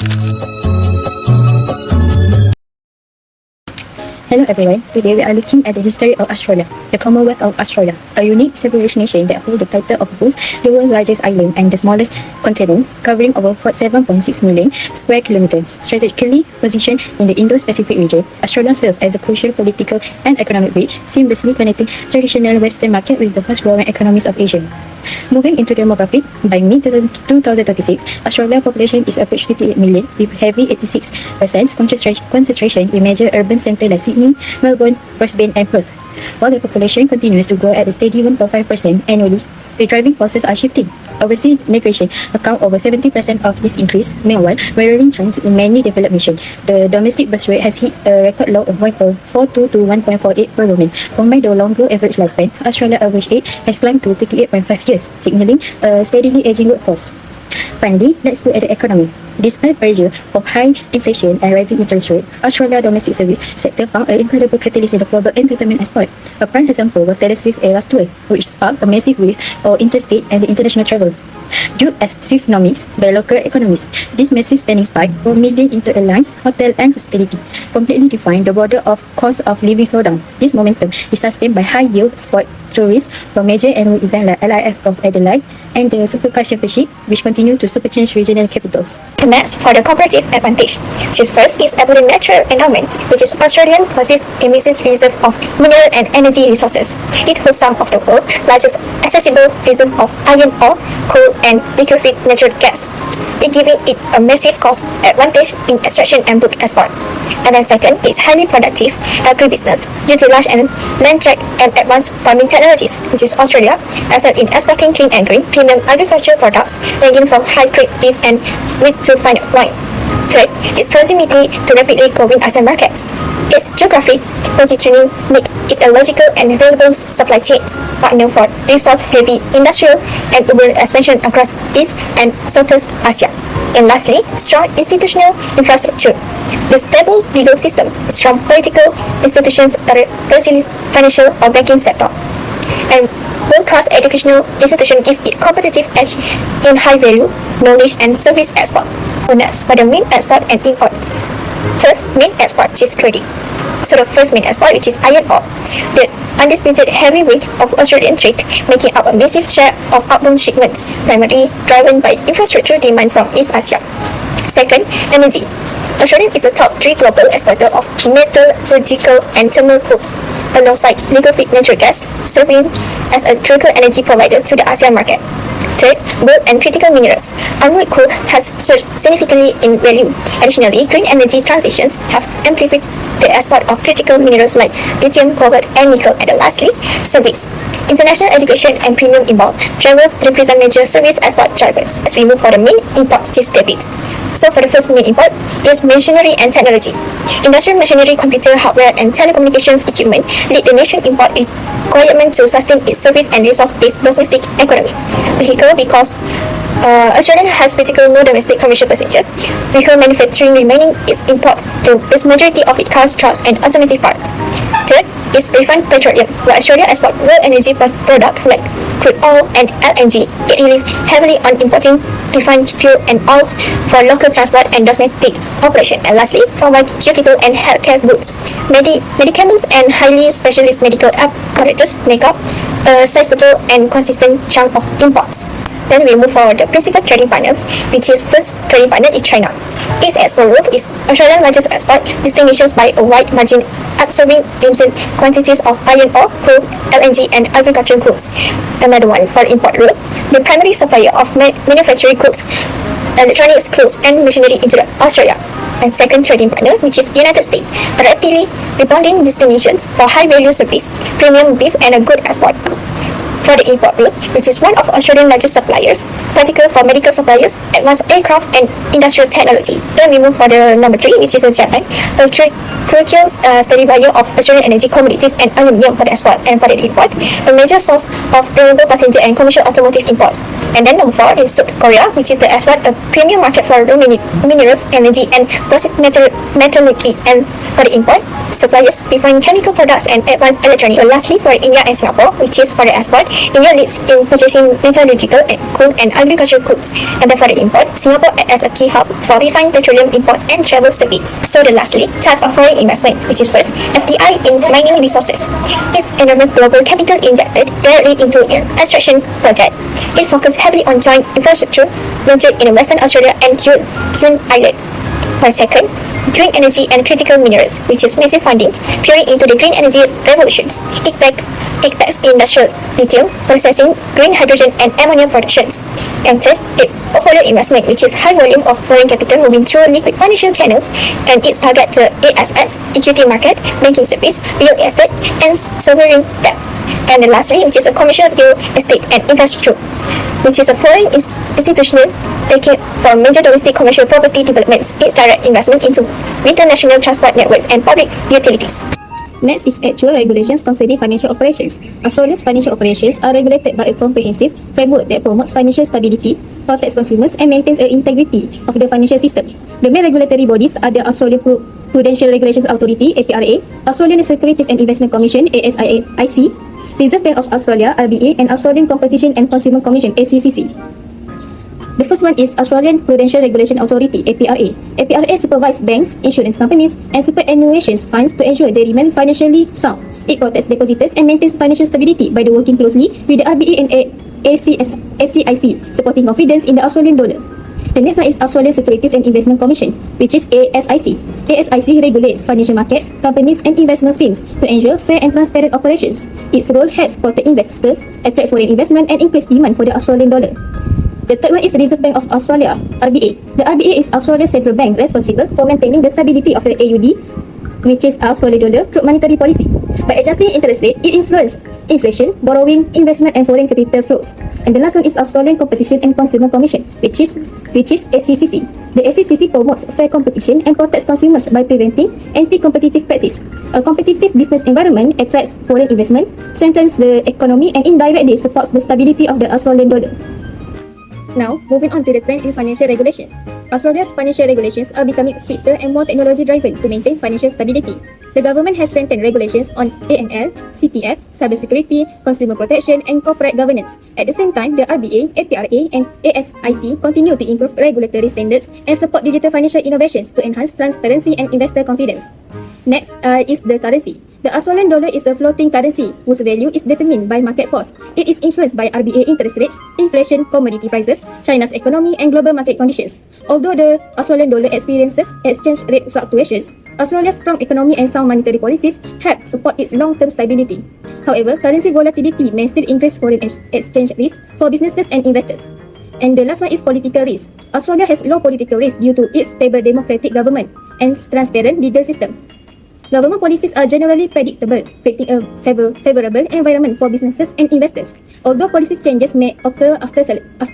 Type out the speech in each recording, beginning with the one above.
Hello everyone, today we are looking at the history of Australia, the Commonwealth of Australia, a unique separation nation that holds the title of both the world's largest island and the smallest continent, covering over 7.6 million square kilometers. Strategically positioned in the Indo-Pacific region, Australia serves as a crucial political and economic bridge, seamlessly connecting traditional Western market with the fast-growing economies of Asia. Moving into demographic, by mid-2036, Australia's population is approaching 58 million, with heavy 86% concentration in major urban centres like Sydney, Melbourne, Brisbane and Perth. While the population continues to grow at a steady 1.5% annually, the driving forces are shifting. Overseas migration account over 70% of this increase. Meanwhile, mirroring trends in many developed nations, the domestic birth rate has hit a record low of 1.42 to 1.48 per woman. Combined with the longer average lifespan, Australia's average age has climbed to 38.5 years, signaling a steadily aging workforce. Finally, let's look at the economy. Despite pressure from high inflation and rising interest rates, Australia's domestic service sector found an incredible catalyst in the global entertainment export. A prime example was Taylor Swift's Eras Tour, which sparked a massive wave of interstate and international travel. Viewed as Swiftonomics by local economists, this massive spending spike from million into airlines, hotel and hospitality completely defined the border of cost of living slowdown. This momentum is sustained by high-yield sport tourists from major annual events like LIF of Adelaide and the Supercar Championship, which continue to superchange regional capitals. And next, for the comparative advantage. This first is about the natural endowment, which is Australian possesses a massive reserve of mineral and energy resources. It holds some of the world's largest accessible reserve of iron ore, coal, and liquefied natural gas, it giving it a massive cost advantage in extraction and bulk export. And then second is highly productive agribusiness due to large and land tract and advanced farming technologies, which is Australia excelled in exporting clean and green premium agricultural products ranging from high-grade beef and wheat to fine wine. Third is proximity to rapidly growing ASEAN markets. Its geographic positioning make it a logical and reliable supply chain partner for resource-heavy industrial and urban expansion across East and Southeast Asia. And lastly, strong institutional infrastructure. The stable legal system, strong political institutions, a resilient financial or banking sector, and world-class educational institutions give it competitive edge in high-value, knowledge and service export. Next, for the main export and import. First, main export, which is credit. So the first main export, which is iron ore, the undisputed heavyweight of Australian trade, making up a massive share of outbound shipments, primarily driven by infrastructure demand from East Asia. Second, energy. Australia is a top 3 global exporter of metallurgical and thermal coal, alongside liquefied natural gas, serving as a critical energy provider to the ASEAN market. Third, gold and critical minerals. Unripe coal has surged significantly in value. Additionally, green energy transitions have amplified the export of critical minerals like lithium, cobalt, and nickel. And lastly, service. International education and premium import travel represent major service export drivers. As we move for the main import, which is debit. So for the first main import is machinery and technology. Industrial machinery, computer hardware, and telecommunications equipment lead the nation import requirement to sustain its service and resource-based domestic economy. Vehicle, because Australia has practically no domestic commercial passenger vehicle manufacturing, remaining its import to its majority of its cars, trucks, and automotive parts. Third is refined petroleum, where Australia exports raw energy products like crude oil and LNG. It relies heavily on importing refined fuel and oils for local transport and domestic operation. And lastly, pharmaceutical and healthcare goods. Medicaments and highly specialist medical apparatus make up a sizable and consistent chunk of imports. Then we move forward the principal trading partners, which is first trading partner is China. Its export route is Australia's largest export destinations by a wide margin, absorbing immense quantities of iron ore, coal, LNG, and agricultural goods. Another one for import route, the primary supplier of manufacturing goods, electronics, clothes, and machinery into Australia. And second trading partner, which is United States, a rapidly rebounding destinations for high-value service, premium beef, and a good export. For the import route, which is one of Australia's largest suppliers, particularly for medical suppliers, advanced aircraft, and industrial technology. Then we move for the number 3, which is Japan, a crucial steady buyer of Australian energy commodities and aluminium for the export. And for the import, a major source of renewable passenger and commercial automotive imports. And then number 4 is South Korea, which is the export, a premium market for raw minerals, energy, and processed metallurgy. And for the import, suppliers refined chemical products and advanced electronics. And lastly, for India and Singapore, which is for the export, India leads in purchasing metallurgical and coal and agricultural goods, and therefore the import, Singapore acts as a key hub for refined petroleum imports and travel service. So the lastly, types of foreign investment, which is first, FDI in mining resources. This enormous global capital injected directly into an extraction project. It focused heavily on joint infrastructure ventured in Western Australia and Kune Island. One second, green energy and critical minerals, which is massive funding peering into the green energy revolutions. It backs industrial lithium processing, green hydrogen and ammonia productions. And third, the portfolio investment, which is high volume of foreign capital moving through liquid financial channels, and its target to ASX, equity market, banking service, real estate, and sovereign debt. And then lastly, which is a commercial real estate and infrastructure, which is a foreign institutional backing for major domestic commercial property developments. Its direct investment into international transport networks and public utilities. Next is actual regulations concerning financial operations. Australia's financial operations are regulated by a comprehensive framework that promotes financial stability, protects consumers, and maintains the integrity of the financial system. The main regulatory bodies are the Australian Prudential Regulations Authority (APRA), Australian Securities and Investment Commission (ASIC), Reserve Bank of Australia (RBA), and Australian Competition and Consumer Commission (ACCC). The first one is Australian Prudential Regulation Authority (APRA). APRA supervises banks, insurance companies, and superannuation funds to ensure they remain financially sound. It protects depositors and maintains financial stability by working closely with the RBA and ACIC, supporting confidence in the Australian dollar. The next one is Australian Securities and Investment Commission, which is ASIC. ASIC regulates financial markets, companies, and investment firms to ensure fair and transparent operations. Its role helps protect investors, attract foreign investment, and increase demand for the Australian dollar. The third one is Reserve Bank of Australia, RBA. The RBA is Australia's central bank responsible for maintaining the stability of the AUD, which is Australian dollar, through monetary policy. By adjusting interest rate, it influences inflation, borrowing, investment, and foreign capital flows. And the last one is Australian Competition and Consumer Commission, which is ACCC. The ACCC promotes fair competition and protects consumers by preventing anti-competitive practice. A competitive business environment attracts foreign investment, strengthens the economy, and indirectly supports the stability of the Australian dollar. Now, moving on to the trend in financial regulations. Australia's financial regulations are becoming stricter and more technology-driven to maintain financial stability. The government has strengthened regulations on AML, CTF, cybersecurity, consumer protection, and corporate governance. At the same time, the RBA, APRA, and ASIC continue to improve regulatory standards and support digital financial innovations to enhance transparency and investor confidence. Next is the currency. The Australian dollar is a floating currency whose value is determined by market force. It is influenced by RBA interest rates, inflation, commodity prices, China's economy, and global market conditions. Although the Australian dollar experiences exchange rate fluctuations, Australia's strong economy and sound monetary policies help support its long-term stability. However, currency volatility may still increase foreign exchange risk for businesses and investors. And the last one is political risk. Australia has low political risk due to its stable democratic government and transparent legal system. Government policies are generally predictable, creating a favorable environment for businesses and investors. Although policy changes may occur after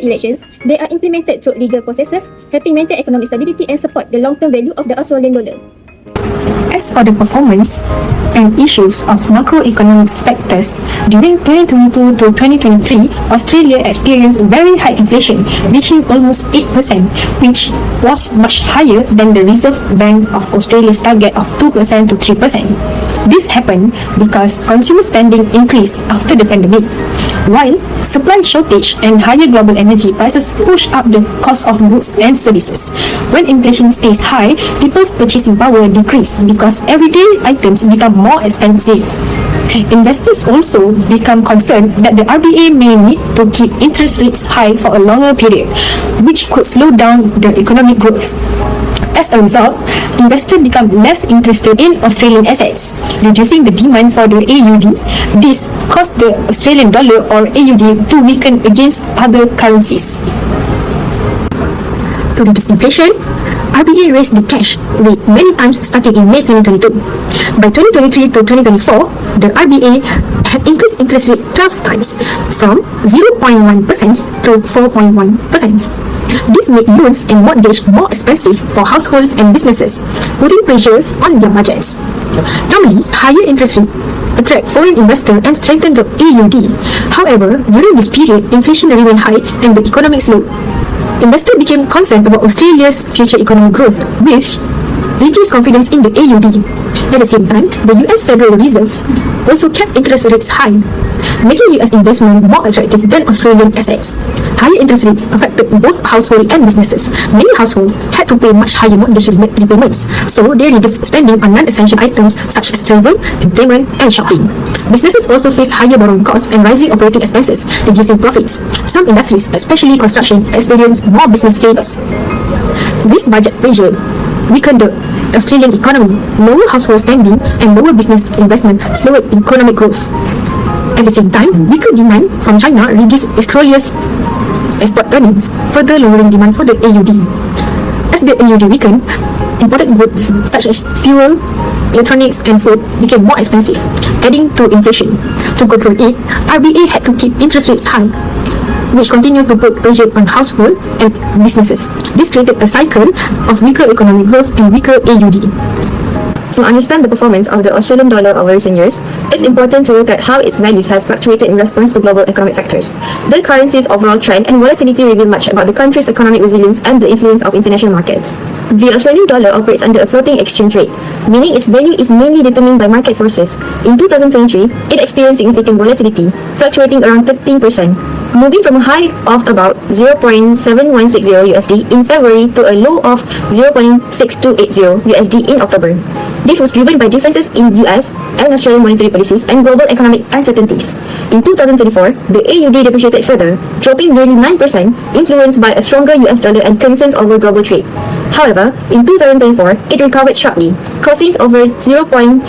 elections, they are implemented through legal processes, helping maintain economic stability and support the long-term value of the Australian dollar. As for the performance and issues of macroeconomic factors, during 2022 to 2023, Australia experienced very high inflation, reaching almost 8%, which was much higher than the Reserve Bank of Australia's target of 2% to 3%. This happened because consumer spending increased after the pandemic, while supply shortage and higher global energy prices push up the cost of goods and services. When inflation stays high, people's purchasing power decreases because everyday items become more expensive. Investors also become concerned that the RBA may need to keep interest rates high for a longer period, which could slow down the economic growth. As a result, investors become less interested in Australian assets, reducing the demand for the AUD. This caused the Australian dollar or AUD to weaken against other currencies. To reduce inflation, RBA raised the cash rate many times starting in May 2022. By 2023 to 2024, the RBA had increased interest rate 12 times from 0.1% to 4.1%. This made loans and mortgage more expensive for households and businesses, putting pressures on their budgets. Normally, higher interest rates attract foreign investors and strengthen the AUD. However, during this period, inflation remained high and the economic slowed. Investors became concerned about Australia's future economic growth, which reduced confidence in the AUD. At the same time, the US Federal Reserve's also kept interest rates high, making US investment more attractive than Australian assets. Higher interest rates affected both households and businesses. Many households had to pay much higher mortgage repayments, so they reduced spending on non-essential items such as travel, entertainment, and shopping. Businesses also faced higher borrowing costs and rising operating expenses, reducing profits. Some industries, especially construction, experienced more business failures. This budget pressure weakened the Australian economy. Lower household spending and lower business investment slowed economic growth. At the same time, weaker demand from China reduced Australia's export earnings, further lowering demand for the AUD. As the AUD weakened, imported goods such as fuel, electronics, and food became more expensive, adding to inflation. To control it, RBA had to keep interest rates high, which continued to put pressure on households and businesses. This created a cycle of weaker economic growth and weaker AUD. To understand the performance of the Australian dollar over recent years, it's important to look at how its values has fluctuated in response to global economic factors. The currency's overall trend and volatility reveal much about the country's economic resilience and the influence of international markets. The Australian dollar operates under a floating exchange rate, meaning its value is mainly determined by market forces. In 2023, it experienced significant volatility, fluctuating around 13%, moving from a high of about 0.7160 USD in February to a low of 0.6280 USD in October. This was driven by differences in US and Australian monetary policies and global economic uncertainties. In 2024, the AUD depreciated further, dropping nearly 9%, influenced by a stronger US dollar and concerns over global trade. However, in 2024, it recovered sharply, crossing over 0.600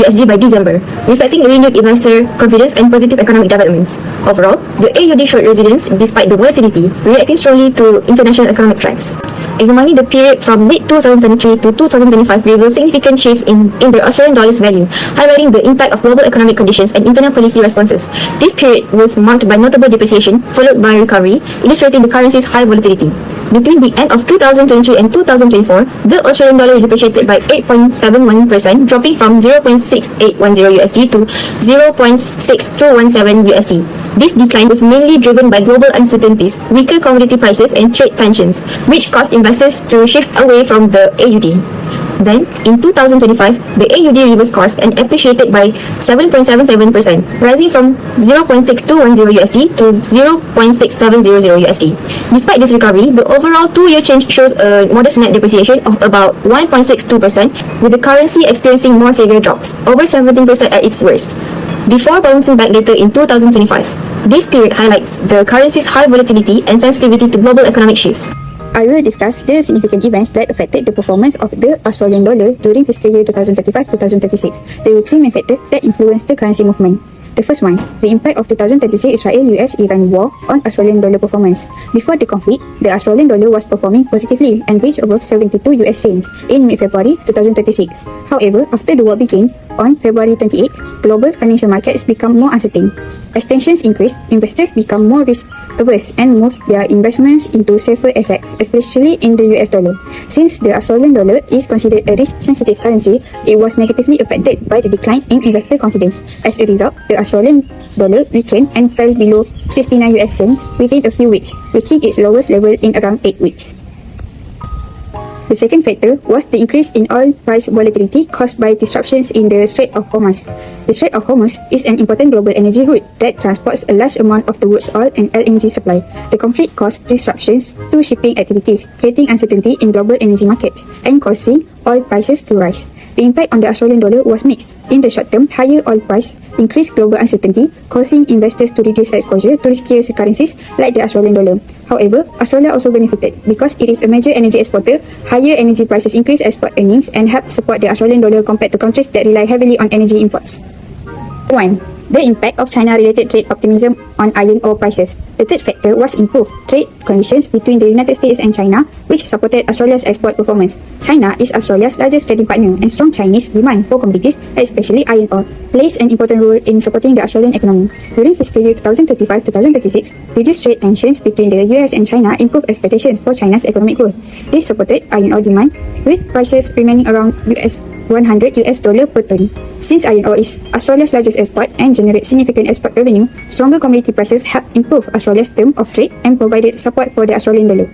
USD by December, reflecting renewed investor confidence and positive economic developments. Overall, the AUD showed resilience despite the volatility, reacting strongly to international economic threats. Examining the period from late 2023 to 2025 reveals significant shifts in the Australian dollar's value, highlighting the impact of global economic conditions and internal policy responses. This period was marked by notable depreciation, followed by recovery, illustrating the currency's high volatility. Between the end of 2023 and 2024, the Australian dollar depreciated by 8.71%, dropping from 0.6810 USD to 0.6217 USD. This decline was mainly driven by global uncertainties, weaker commodity prices, and trade tensions, which caused investors to shift away from the AUD. Then, in 2025, the AUD reversed course and appreciated by 7.77%, rising from 0.6210 USD to 0.6700 USD. Despite this recovery, the overall two-year change shows a modest net depreciation of about 1.62%, with the currency experiencing more severe drops, over 17% at its worst, before bouncing back later in 2025. This period highlights the currency's high volatility and sensitivity to global economic shifts. I will discuss the significant events that affected the performance of the Australian dollar during fiscal year 2035-2036. There were three main factors that influenced the currency movement. The first one, the impact of 2036 Israel-US-Iran war on Australian dollar performance. Before the conflict, the Australian dollar was performing positively and reached above 72 US cents in mid-February 2036. However, after the war began on February 28, global financial markets become more uncertain. As tensions increased, investors become more risk-averse and move their investments into safer assets, especially in the US dollar. Since the Australian dollar is considered a risk-sensitive currency, it was negatively affected by the decline in investor confidence. As a result, the Australian dollar weakened and fell below 69 US cents within a few weeks, reaching its lowest level in around 8 weeks. The second factor was the increase in oil price volatility caused by disruptions in the Strait of Hormuz. The Strait of Hormuz is an important global energy route that transports a large amount of the world's oil and LNG supply. The conflict caused disruptions to shipping activities, creating uncertainty in global energy markets and causing oil prices to rise. The impact on the Australian dollar was mixed. In the short term, higher oil price increased global uncertainty, causing investors to reduce exposure to riskier currencies like the Australian dollar. However, Australia also benefited because it is a major energy exporter. Higher energy prices increase export earnings and help support the Australian dollar compared to countries that rely heavily on energy imports. 1. The impact of China-related trade optimism on iron ore prices. The third factor was improved trade conditions between the United States and China, which supported Australia's export performance. China is Australia's largest trading partner, and strong Chinese demand for commodities, especially iron ore, plays an important role in supporting the Australian economy. During fiscal year 2035-2036, reduced trade tensions between the US and China improved expectations for China's economic growth. This supported iron ore demand, with prices remaining around $100 per ton. Since iron ore is Australia's largest export and generates significant export revenue, stronger commodity prices helped improve Australia's term of trade and provided support for the Australian dollar.